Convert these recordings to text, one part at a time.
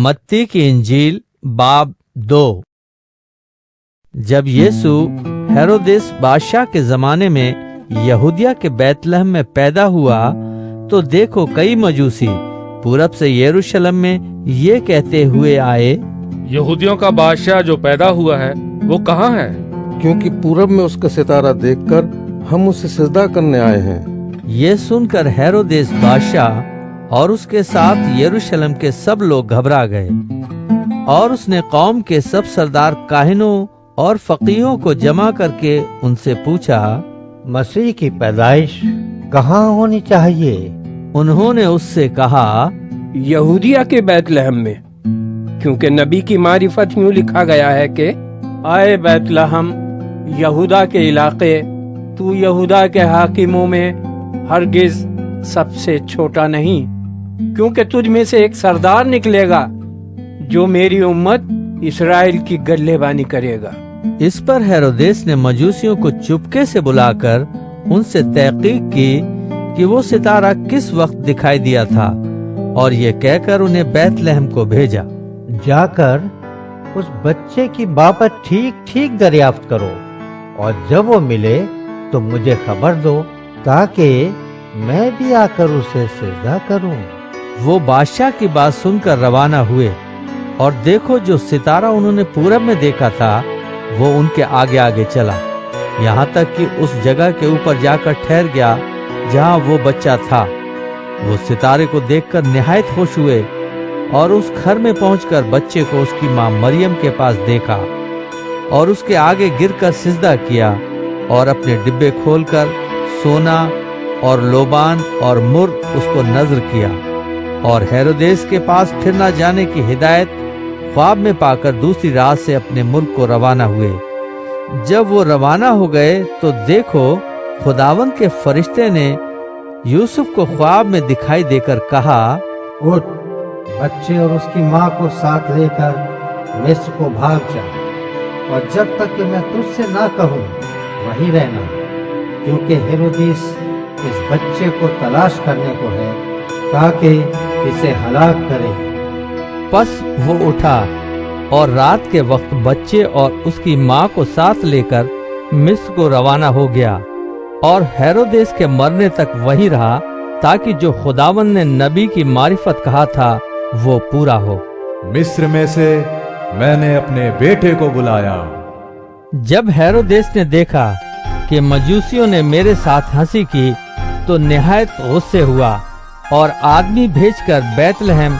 मत्ती की इंजील बाब 2। जब यीशु हेरोदेस बादशाह के जमाने में यहूदिया के बैतलहम में पैदा हुआ तो देखो कई मजूसी पूरब से यरूशलेम में ये कहते हुए आए, यहूदियों का बादशाह जो पैदा हुआ है वो कहाँ है? क्योंकि पूरब में उसका सितारा देखकर हम उसे सजदा करने आए हैं। ये सुनकर हेरोदेस बादशाह और उसके साथ यरूशलेम के सब लोग घबरा गए और उसने कौम के सब सरदार काहिनों और फकीहों को जमा करके उनसे पूछा, मसीह की पैदाइश कहाँ होनी चाहिए? उन्होंने उससे कहा, यहूदिया के बैतलहम में, क्योंकि नबी की मारिफत यूं लिखा गया है कि आए बैतलहम यहूदा के इलाके, तू यहूदा के हाकिमों में हरगिज सबसे छोटा नहीं, क्योंकि तुझ में से एक सरदार निकलेगा जो मेरी उम्मत इस्राएल की गल्लेबानी करेगा। इस पर हेरोदेस ने मजूसियों को चुपके से बुलाकर उनसे तहकीक की कि वो सितारा किस वक्त दिखाई दिया था और ये कहकर उन्हें बैतलहम को भेजा, जाकर उस बच्चे की बाबत ठीक ठीक दरियाफ्त करो और जब वो मिले तो मुझे खबर दो ताकि मैं भी आकर उसे सजदा करूं। वो बादशाह की बात सुनकर रवाना हुए और देखो जो सितारा उन्होंने पूरब में देखा था वो उनके आगे आगे चला, यहाँ तक कि उस जगह के ऊपर जाकर ठहर गया जहाँ वो बच्चा था। वो सितारे को देखकर निहायत खुश हुए और उस घर में पहुंचकर बच्चे को उसकी माँ मरियम के पास देखा और उसके आगे गिरकर सिजदा किया और अपने डिब्बे खोलकर सोना और लोबान और मुर उसको नजर किया और हेरोदेस के पास फिर न जाने की हिदायत ख्वाब में पाकर दूसरी रात से अपने मुल्क को रवाना हुए। जब वो रवाना हो गए तो देखो खुदावंद के फरिश्ते ने यूसुफ को ख्वाब में दिखाई देकर कहा, उठ, बच्चे और उसकी माँ को साथ लेकर मिस्र को भाग जा और जब तक कि मैं तुझसे ना कहूँ वहीं रहना, क्योंकि हेरोदेस इस बच्चे को तलाश करने को है ताकि इसे हलाक करे। बस वो उठा और रात के वक्त बच्चे और उसकी माँ को साथ लेकर मिस्र को रवाना हो गया और हेरोदेस के मरने तक वहीं रहा ताकि जो खुदावंद ने नबी की मारिफत कहा था वो पूरा हो, मिस्र में से मैंने अपने बेटे को बुलाया। जब हेरोदेस ने देखा कि मजूसियों ने मेरे साथ हंसी की तो निहायत गुस्से हुआ और आदमी भेजकर बैतलहम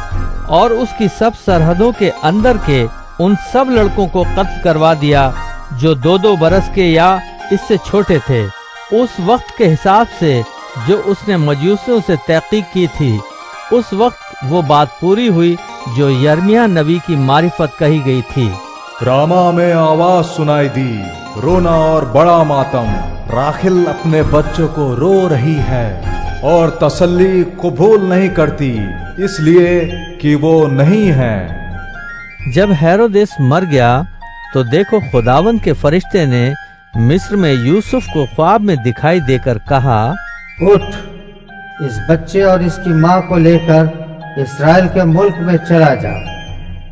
और उसकी सब सरहदों के अंदर के उन सब लड़कों को कत्ल करवा दिया जो 2-2 बरस के या इससे छोटे थे, उस वक्त के हिसाब से जो उसने मजूसियों से तहकीक की थी। उस वक्त वो बात पूरी हुई जो यर्मिया नबी की मारिफत कही गई थी। रामा में आवाज सुनाई दी, रोना और बड़ा मातम, राखिल अपने बच्चों को रो रही है और तसल्ली कबूल नहीं करती इसलिए कि वो नहीं है। जब हेरोदेस मर गया तो देखो खुदावंद के फरिश्ते ने मिस्र में यूसुफ को ख्वाब में दिखाई देकर कहा, उठ, इस बच्चे और इसकी माँ को लेकर इस्राएल के मुल्क में चला जा,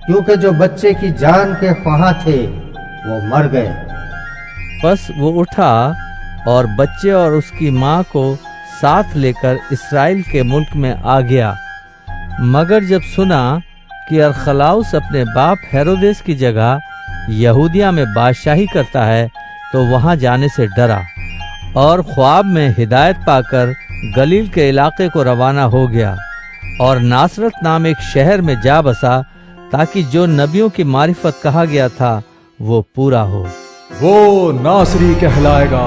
क्योंकि जो बच्चे की जान के ख्वाहां थे वो मर गए। बस वो उठा और बच्चे और उसकी माँ को साथ लेकर इस्राएल के मुल्क में आ गया, मगर जब सुना कि अरखलाउस अपने बाप हेरोदेस की जगह यहूदिया में बादशाही करता है तो वहां जाने से डरा और ख्वाब में हिदायत पाकर गलील के इलाके को रवाना हो गया और नासरत नाम एक शहर में जा बसा ताकि जो नबियों की मारिफत कहा गया था वो पूरा हो। वो नासरी कहलाएगा।